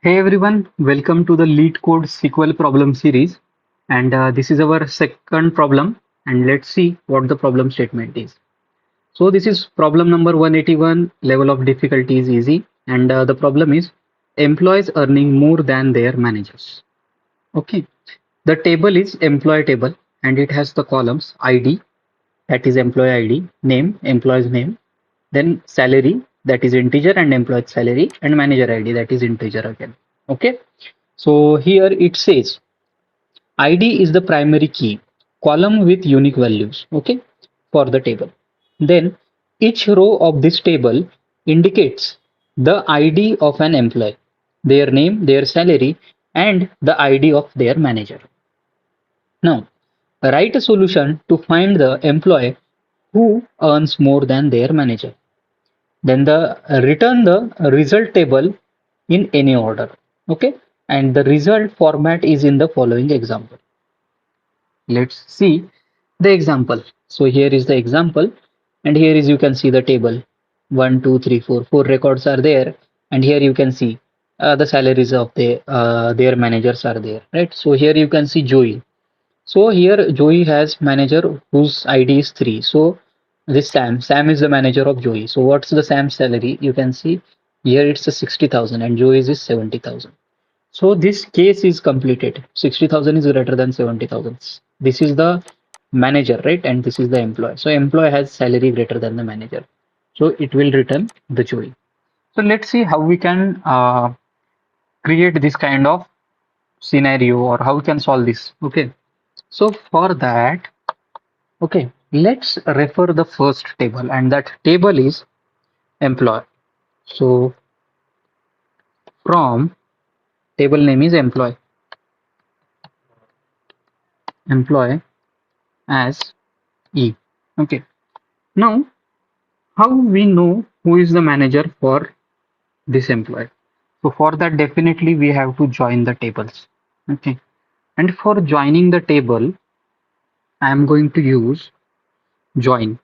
Hey everyone, welcome to the Leetcode SQL problem series. And this is our second problem. And let's see what the problem statement is. So this is problem number 181. Level of difficulty is easy. And the problem is employees earning more than their managers. Okay. The table is employee table and it has the columns ID, that is employee ID, name, employee's name, then salary, that is integer, and employee salary, and manager ID, that is integer again. Okay. So here it says ID is the primary key column with unique values, okay, for the table. Then each row of this table indicates the ID of an employee, their name, their salary, and the ID of their manager. Now, write a solution to find the employee who earns more than their manager. Then return the result table in any order. Okay, and the result format is in the following example. Let's see the example. So here is the example, and here is you can see the table. 1, 2, 3, 4. Four records are there, and here you can see the salaries of their managers are there, right? So here you can see Joey. So here Joey has manager whose ID is 3. So this Sam is the manager of Joey. So what's the Sam's salary? You can see here it's a 60,000 and Joey's is 70,000. So this case is completed. 60,000 is greater than 70,000. This is the manager, right? And this is the employee. So employee has salary greater than the manager. So it will return the Joey. So let's see how we can create this kind of scenario or how we can solve this. Okay. So for that, okay, let's refer the first table, and that table is employee. So from table name is employee as E. Okay. Now, how we know who is the manager for this employee? So for that, definitely we have to join the tables. Okay. And for joining the table, I am going to use join.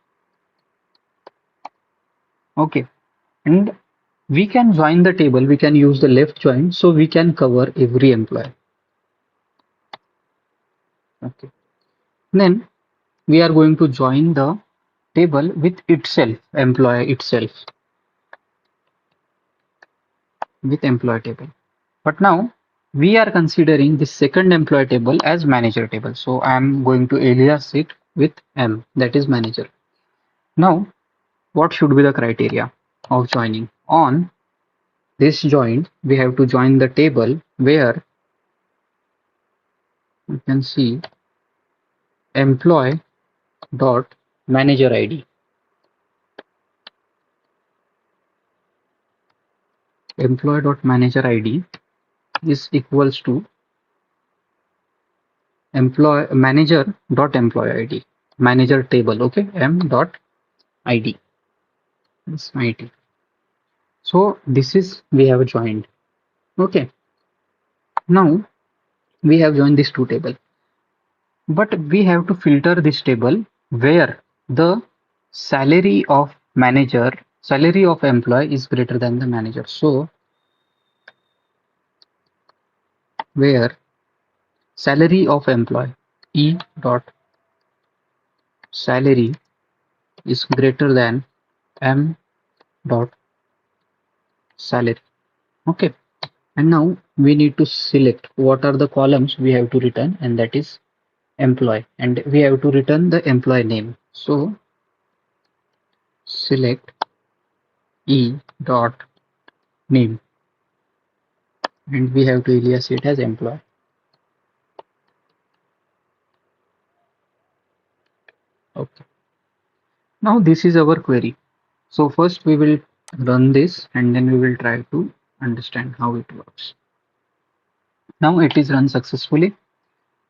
Okay. And we can join the table, we can use the left join, so we can cover every employee. Okay. Then we are going to join the table with itself, employee itself, with employee table. But now we are considering the second employee table as manager table. So I am going to alias it with M, that is manager. Now, what should be the criteria of joining? On this join, we have to join the table where you can see employee dot manager ID. Employee dot manager ID is equals to employee manager dot employee ID. Manager table, okay, M dot ID. This ID. So this is we have joined. Okay. Now we have joined this two table, but we have to filter this table where the salary of manager, salary of employee is greater than the manager. So where salary of employee E dot salary is greater than M dot salary. Okay. And now we need to select what are the columns we have to return, and that is employee, and we have to return the employee name. So select E dot name, and we have to alias it as employee. Okay. Now this is our query. So first we will run this and then we will try to understand how it works. Now it is run successfully.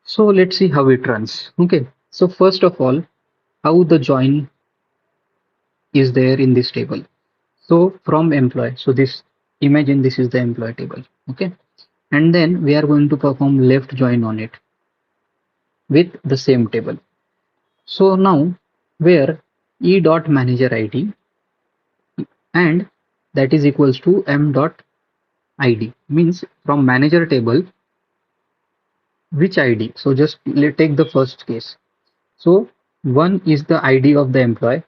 So let's see how it runs. Okay. So first of all, how the join is there in this table. So from employee, so this, imagine this is the employee table. Okay. And then we are going to perform left join on it with the same table. So now where E dot manager ID, and that is equals to M dot ID means from manager table, which ID? So just take the first case. So one is the ID of the employee.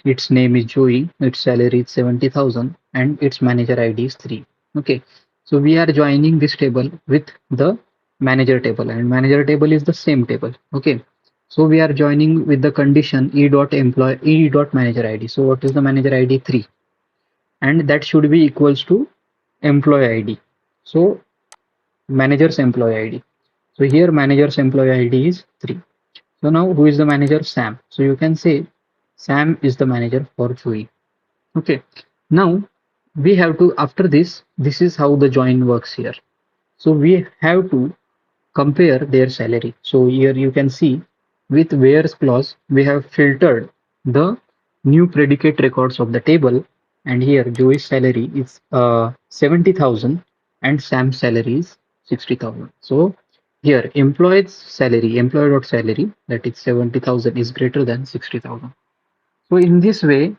Its name is Joey. Its salary is 70,000 and its manager ID is 3. Okay. So we are joining this table with the manager table, and manager table is the same table. Okay. So we are joining with the condition e dot employee e dot manager ID. So what is the manager ID? 3, and that should be equals to employee ID. So manager's employee ID. So here manager's employee ID is 3. So now who is the manager? Sam. So you can say Sam is the manager for Joey. Okay. Now we have to, after this is how the join works here. So we have to compare their salary. So here you can see with where's clause, we have filtered the new predicate records of the table. And here Joey's salary is 70,000 and Sam's salary is 60,000. So here employee's salary, employee.salary, that is 70,000 is greater than 60,000. So in this way,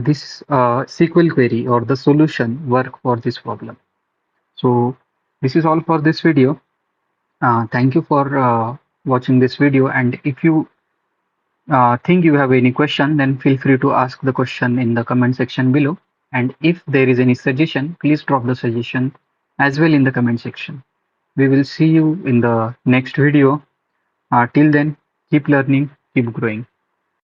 this SQL query or the solution work for this problem. So this is all for this video. Thank you for watching this video, and if you think you have any question, then feel free to ask the question in the comment section below. And if there is any suggestion, please drop the suggestion as well in the comment section. We will see you in the next video. Till then, keep learning, keep growing.